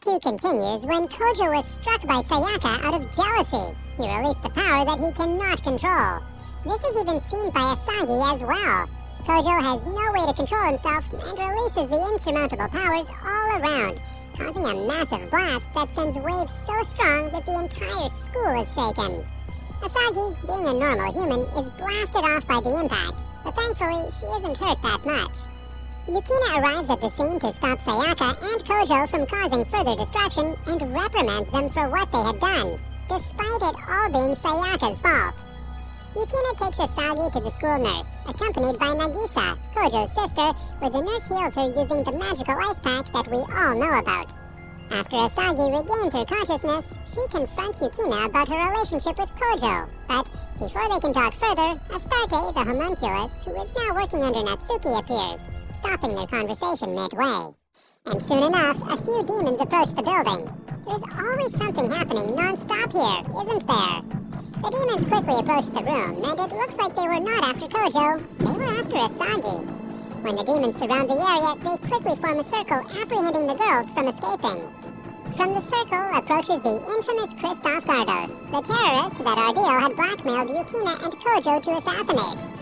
Part 2 continues when Kojo was struck by Sayaka out of jealousy. He released the power that he cannot control. This is even seen by Asagi as well. Kojo has no way to control himself and releases the insurmountable powers all around, causing a massive blast that sends waves so strong that the entire school is shaken. Asagi, being a normal human, is blasted off by the impact, but thankfully she isn't hurt that much. Yukina arrives at the scene to stop Sayaka and Kojo from causing further destruction and reprimands them for what they had done, despite it all being Sayaka's fault. Yukina takes Asagi to the school nurse, accompanied by Nagisa, Kojo's sister, where the nurse heals her using the magical ice pack that we all know about. After Asagi regains her consciousness, she confronts Yukina about her relationship with Kojo, but before they can talk further, Astarte, the homunculus, who is now working under Natsuki, appears, stopping their conversation midway. And soon enough, a few demons approach the building. There's always something happening non-stop here, isn't there? The demons quickly approach the room, and it looks like they were not after Kojo, they were after Asagi. When the demons surround the area, they quickly form a circle apprehending the girls from escaping. From the circle approaches the infamous Christoph Gardos, the terrorist that Ardil had blackmailed Yukina and Kojo to assassinate.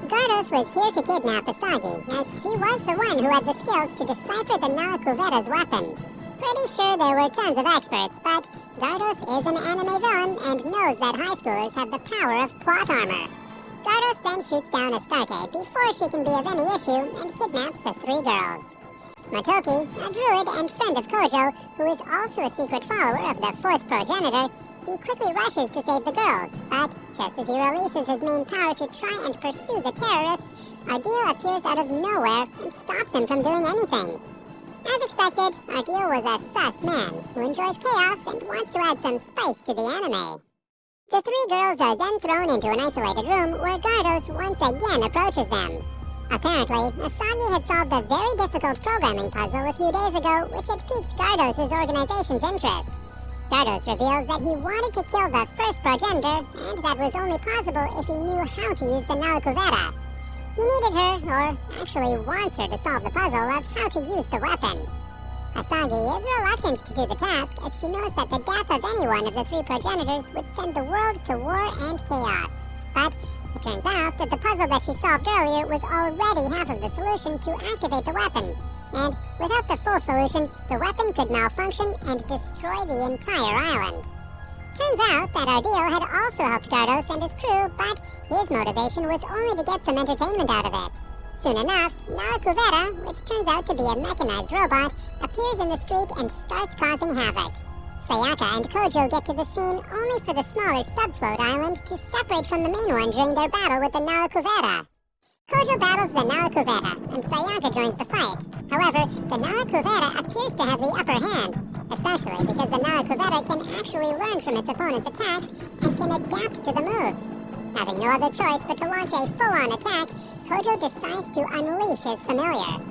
Gardos was here to kidnap Asagi, as she was the one who had the skills to decipher the Nalakuveta's weapon. Pretty sure there were tons of experts, but Gardos is an anime villain and knows that high schoolers have the power of plot armor. Gardos then shoots down Astarte before she can be of any issue and kidnaps the three girls. Motoki, a druid and friend of Kojo, who is also a secret follower of the fourth progenitor, he quickly rushes to save the girls, but just as he releases his main power to try and pursue the terrorists, Ardil appears out of nowhere and stops him from doing anything. As expected, Ardil was a sus man who enjoys chaos and wants to add some spice to the anime. The three girls are then thrown into an isolated room where Gardos once again approaches them. Apparently, Asagi had solved a very difficult programming puzzle a few days ago which had piqued Gardos' organization's interest. Gardos reveals that he wanted to kill the first progenitor, and that was only possible if he knew how to use the Nalakuveta. He needed her, or actually wants her, to solve the puzzle of how to use the weapon. Asagi is reluctant to do the task, as she knows that the death of any one of the three progenitors would send the world to war and chaos. But it turns out that the puzzle that she solved earlier was already half of the solution to activate the weapon, and without the full solution, the weapon could malfunction and destroy the entire island. Turns out that Ardil had also helped Gardos and his crew, but his motivation was only to get some entertainment out of it. Soon enough, Nalakuveta, which turns out to be a mechanized robot, appears in the street and starts causing havoc. Sayaka and Kojo get to the scene only for the smaller subfloat island to separate from the main one during their battle with the Nalakuveta. Kojo battles the Nalakuveta, and Sayaka joins the fight. However, the Nalakuveta appears to have the upper hand, especially because the Nalakuveta can actually learn from its opponent's attacks and can adapt to the moves. Having no other choice but to launch a full-on attack, Kojo decides to unleash his familiar.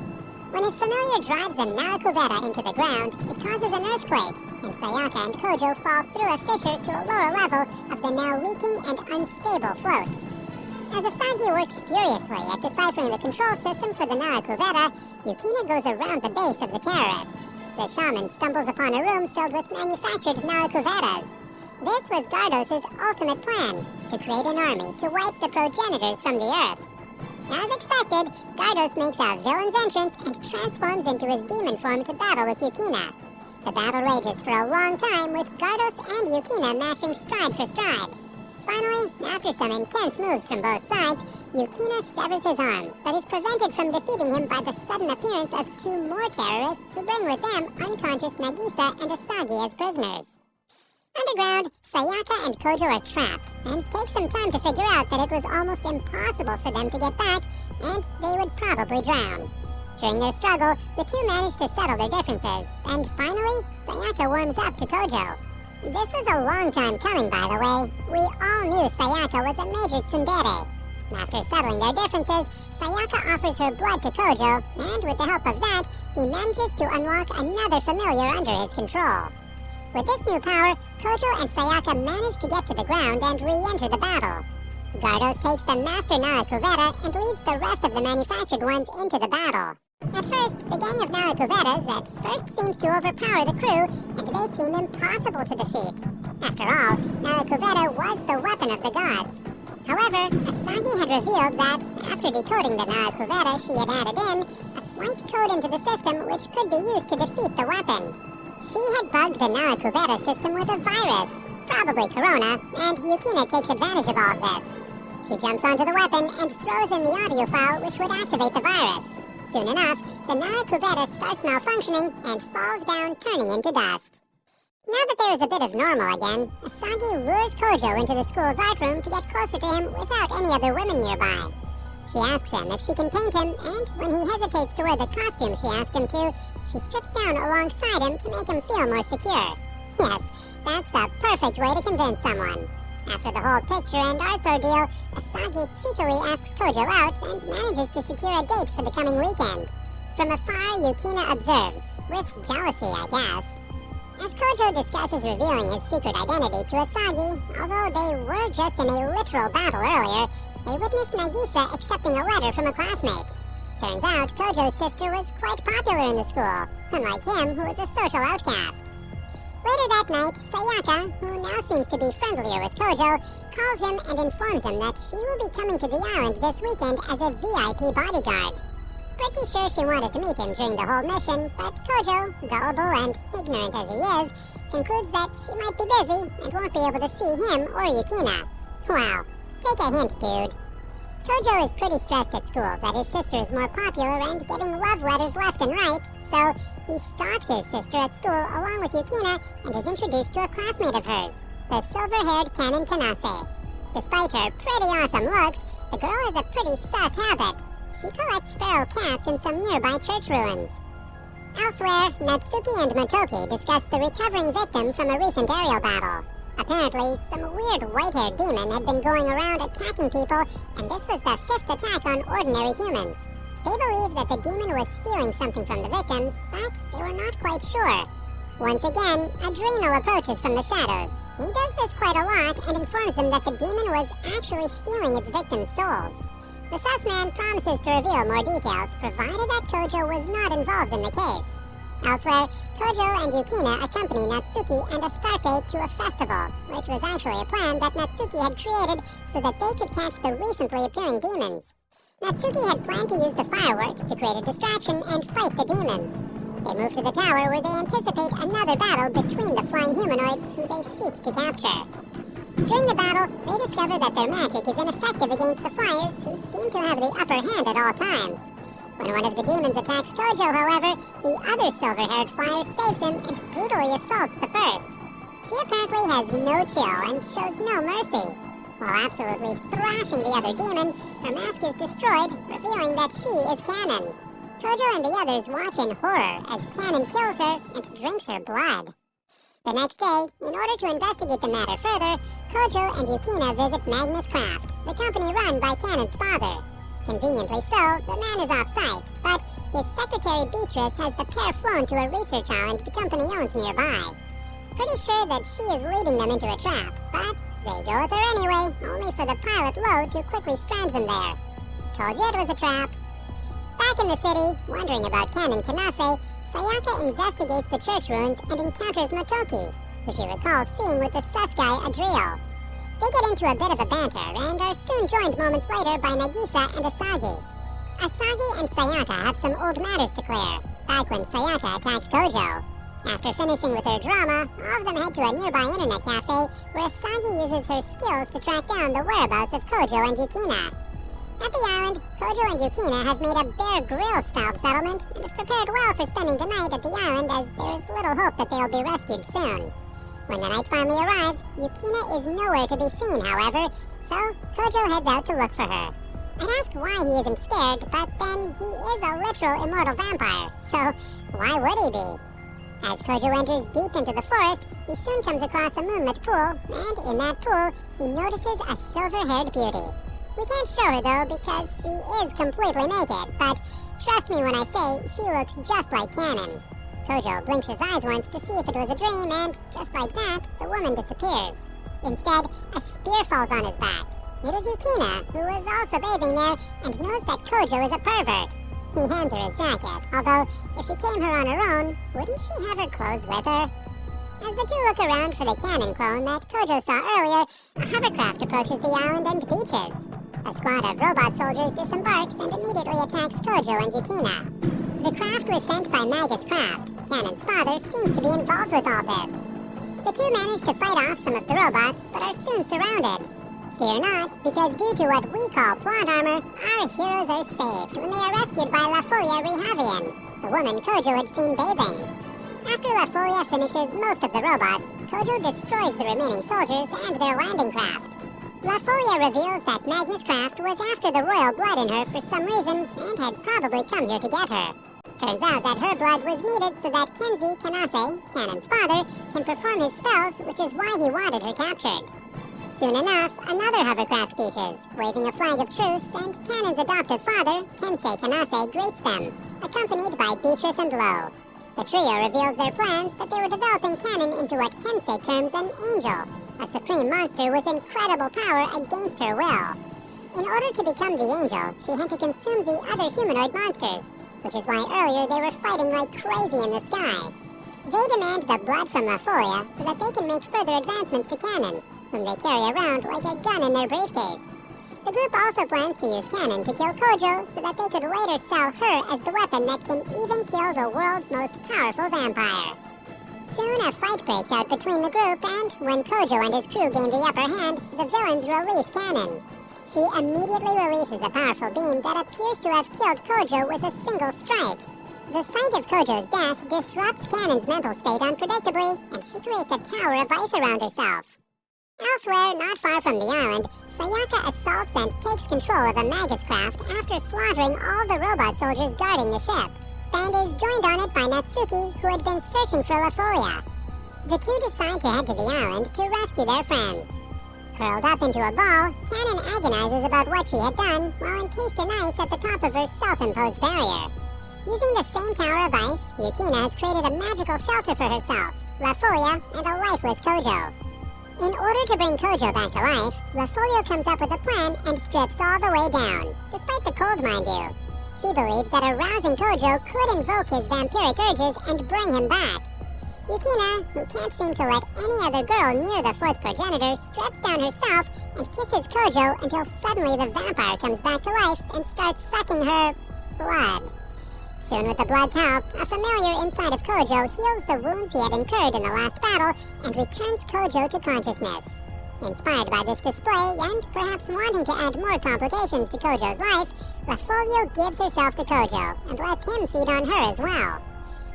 When his familiar drives the Nalakuveta into the ground, it causes an earthquake, and Sayaka and Kojo fall through a fissure to a lower level of the now leaking and unstable float. As Asagi works furiously at deciphering the control system for the Nalakuveta, Yukina goes around the base of the terrorist. The shaman stumbles upon a room filled with manufactured Nalakuvetas. This was Gardos' ultimate plan, to create an army to wipe the progenitors from the earth. As expected, Gardos makes a villain's entrance and transforms into his demon form to battle with Yukina. The battle rages for a long time, with Gardos and Yukina matching stride for stride. Finally, after some intense moves from both sides, Yukina severs his arm, but is prevented from defeating him by the sudden appearance of two more terrorists who bring with them unconscious Nagisa and Asagi as prisoners. Underground, Sayaka and Kojo are trapped, and take some time to figure out that it was almost impossible for them to get back, and they would probably drown. During their struggle, the two manage to settle their differences, and finally, Sayaka warms up to Kojo. This was a long time coming, by the way. We all knew Sayaka was a major tsundere. After settling their differences, Sayaka offers her blood to Kojo, and with the help of that, he manages to unlock another familiar under his control. With this new power, Kojo and Sayaka manage to get to the ground and re-enter the battle. Gardos takes the Master Nalakuveta and leads the rest of the manufactured ones into the battle. At first, the gang of Nalakuveras at first seems to overpower the crew, and they seem impossible to defeat. After all, Nalakuvera was the weapon of the gods. However, Asagi had revealed that, after decoding the Nalakuvera she had added in, a slight code into the system which could be used to defeat the weapon. She had bugged the Nalakuvera system with a virus, probably Corona, and Yukina takes advantage of all of this. She jumps onto the weapon and throws in the audio file which would activate the virus. Soon enough, the Nalakuvera starts malfunctioning and falls down, turning into dust. Now that there is a bit of normal again, Asagi lures Kojo into the school's art room to get closer to him without any other women nearby. She asks him if she can paint him, and when he hesitates to wear the costume she asked him to, she strips down alongside him to make him feel more secure. Yes, that's the perfect way to convince someone. After the whole picture and arts ordeal, Asagi cheekily asks Kojo out and manages to secure a date for the coming weekend. From afar, Yukina observes, with jealousy, I guess. As Kojo discusses revealing his secret identity to Asagi, although they were just in a literal battle earlier, they witness Nagisa accepting a letter from a classmate. Turns out Kojo's sister was quite popular in the school, unlike him, who was a social outcast. Later that night, Sayaka, who now seems to be friendlier with Kojo, calls him and informs him that she will be coming to the island this weekend as a VIP bodyguard. Pretty sure she wanted to meet him during the whole mission, but Kojo, gullible and ignorant as he is, concludes that she might be busy and won't be able to see him or Yukina. Wow, take a hint, dude. Kojo is pretty stressed at school that his sister is more popular and getting love letters left and right, so he stalks his sister at school along with Yukina and is introduced to a classmate of hers, the silver-haired Canon Kanase. Despite her pretty awesome looks, the girl has a pretty sus habit. She collects feral cats in some nearby church ruins. Elsewhere, Natsuki and Motoki discuss the recovering victim from a recent aerial battle. Apparently, some weird white-haired demon had been going around attacking people, and this was the 5th attack on ordinary humans. They believe that the demon was stealing something from the victims, but they were not quite sure. Once again, Adrenal approaches from the shadows. He does this quite a lot and informs them that the demon was actually stealing its victims' souls. The sus man promises to reveal more details, provided that Kojo was not involved in the case. Elsewhere, Kojo and Yukina accompany Natsuki and Astarte to a festival, which was actually a plan that Natsuki had created so that they could catch the recently appearing demons. Natsuki had planned to use the fireworks to create a distraction and fight the demons. They move to the tower where they anticipate another battle between the flying humanoids who they seek to capture. During the battle, they discover that their magic is ineffective against the flyers, who seem to have the upper hand at all times. When one of the demons attacks Kojo, however, the other silver-haired flyer saves him and brutally assaults the first. She apparently has no chill and shows no mercy. While absolutely thrashing the other demon, her mask is destroyed, revealing that she is Canon. Kojo and the others watch in horror as Canon kills her and drinks her blood. The next day, in order to investigate the matter further, Kojo and Yukina visit Magnus Craft, the company run by Canon's father. Conveniently so, the man is off-site, but his secretary Beatrice has the pair flown to a research island the company owns nearby. Pretty sure that she is leading them into a trap, but they go there anyway, only for the pilot Lo to quickly strand them there. Told you it was a trap. Back in the city, wondering about Canon Kanase, Sayaka investigates the church ruins and encounters Motoki, who she recalls seeing with the sus guy Adriel. They get into a bit of a banter and are soon joined moments later by Nagisa and Asagi. Asagi and Sayaka have some old matters to clear, back when Sayaka attacked Kojo. After finishing with their drama, all of them head to a nearby internet cafe where Asagi uses her skills to track down the whereabouts of Kojo and Yukina. At the island, Kojo and Yukina have made a Bear Grylls-style settlement and have prepared well for spending the night at the island, as there is little hope that they'll be rescued soon. When the night finally arrives, Yukina is nowhere to be seen, however, so Kojo heads out to look for her. I'd ask why he isn't scared, but then he is a literal immortal vampire, so why would he be? As Kojo enters deep into the forest, he soon comes across a moonlit pool, and in that pool, he notices a silver-haired beauty. We can't show her though because she is completely naked, but trust me when I say she looks just like Canon. Kojo blinks his eyes once to see if it was a dream, and just like that, the woman disappears. Instead, a spear falls on his back. It is Yukina, who is also bathing there and knows that Kojo is a pervert. He hands her his jacket, although if she came here on her own, wouldn't she have her clothes with her? As the two look around for the cannon clone that Kojo saw earlier, a hovercraft approaches the island and beaches. A squad of robot soldiers disembarks and immediately attacks Kojo and Yukina. The craft was sent by Magus Craft. Cannon's father seems to be involved with all this. The two manage to fight off some of the robots, but are soon surrounded. Fear not, because due to what we call plot armor, our heroes are saved when they are rescued by La Folia Rehavian, the woman Kojo had seen bathing. After La Folia finishes most of the robots, Kojo destroys the remaining soldiers and their landing craft. La Folia reveals that Magnus Craft was after the royal blood in her for some reason and had probably come here to get her. Turns out that her blood was needed so that Kenzie Kanase, Cannon's father, can perform his spells, which is why he wanted her captured. Soon enough, another hovercraft beaches, waving a flag of truce, and Cannon's adoptive father, Kensei Kanase, greets them, accompanied by Beatrice and Lo. The trio reveals their plans that they were developing Cannon into what Kensei terms an angel, a supreme monster with incredible power against her will. In order to become the angel, she had to consume the other humanoid monsters, which is why earlier they were fighting like crazy in the sky. They demand the blood from La Folia so that they can make further advancements to Cannon, whom they carry around like a gun in their briefcase. The group also plans to use Cannon to kill Kojo so that they could later sell her as the weapon that can even kill the world's most powerful vampire. Soon a fight breaks out between the group, and when Kojo and his crew gain the upper hand, the villains release Cannon. She immediately releases a powerful beam that appears to have killed Kojo with a single strike. The sight of Kojo's death disrupts Cannon's mental state unpredictably, and she creates a tower of ice around herself. Elsewhere, not far from the island, Sayaka assaults and takes control of a Magus craft after slaughtering all the robot soldiers guarding the ship, and is joined on it by Natsuki, who had been searching for La Folia. The two decide to head to the island to rescue their friends. Curled up into a ball, Cannon agonizes about what she had done while encased in ice at the top of her self-imposed barrier. Using the same tower of ice, Yukina has created a magical shelter for herself, La Folia, and a lifeless Kojo. In order to bring Kojo back to life, La Folia comes up with a plan and strips all the way down, despite the cold, mind you. She believes that arousing Kojo could invoke his vampiric urges and bring him back. Yukina, who can't seem to let any other girl near the fourth progenitor, strips down herself and kisses Kojo until suddenly the vampire comes back to life and starts sucking her blood. Soon, with the blood's help, a familiar inside of Kojo heals the wounds he had incurred in the last battle and returns Kojo to consciousness. Inspired by this display, and perhaps wanting to add more complications to Kojo's life, La Folia gives herself to Kojo and lets him feed on her as well.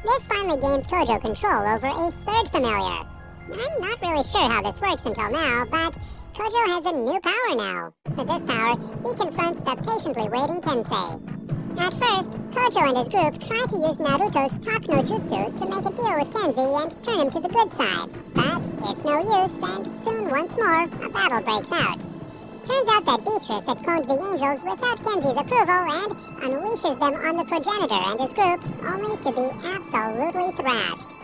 This finally gains Kojo control over a third familiar. I'm not really sure how this works until now, but Kojo has a new power now. With this power, he confronts the patiently waiting Kensei. At first, Kojo and his group try to use Naruto's Tak no Jutsu to make a deal with Kenzie and turn him to the good side. But it's no use, and soon once more, a battle breaks out. Turns out that Beatrice had cloned the angels without Kenzie's approval and unleashes them on the progenitor and his group, only to be absolutely thrashed.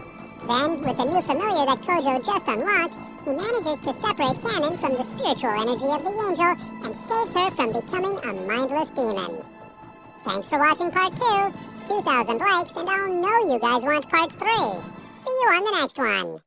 Then, with the new familiar that Kojo just unlocked, he manages to separate Cannon from the spiritual energy of the angel and saves her from becoming a mindless demon. Thanks for watching part 2. 2,000 likes and I'll know you guys want part 3. See you on the next one.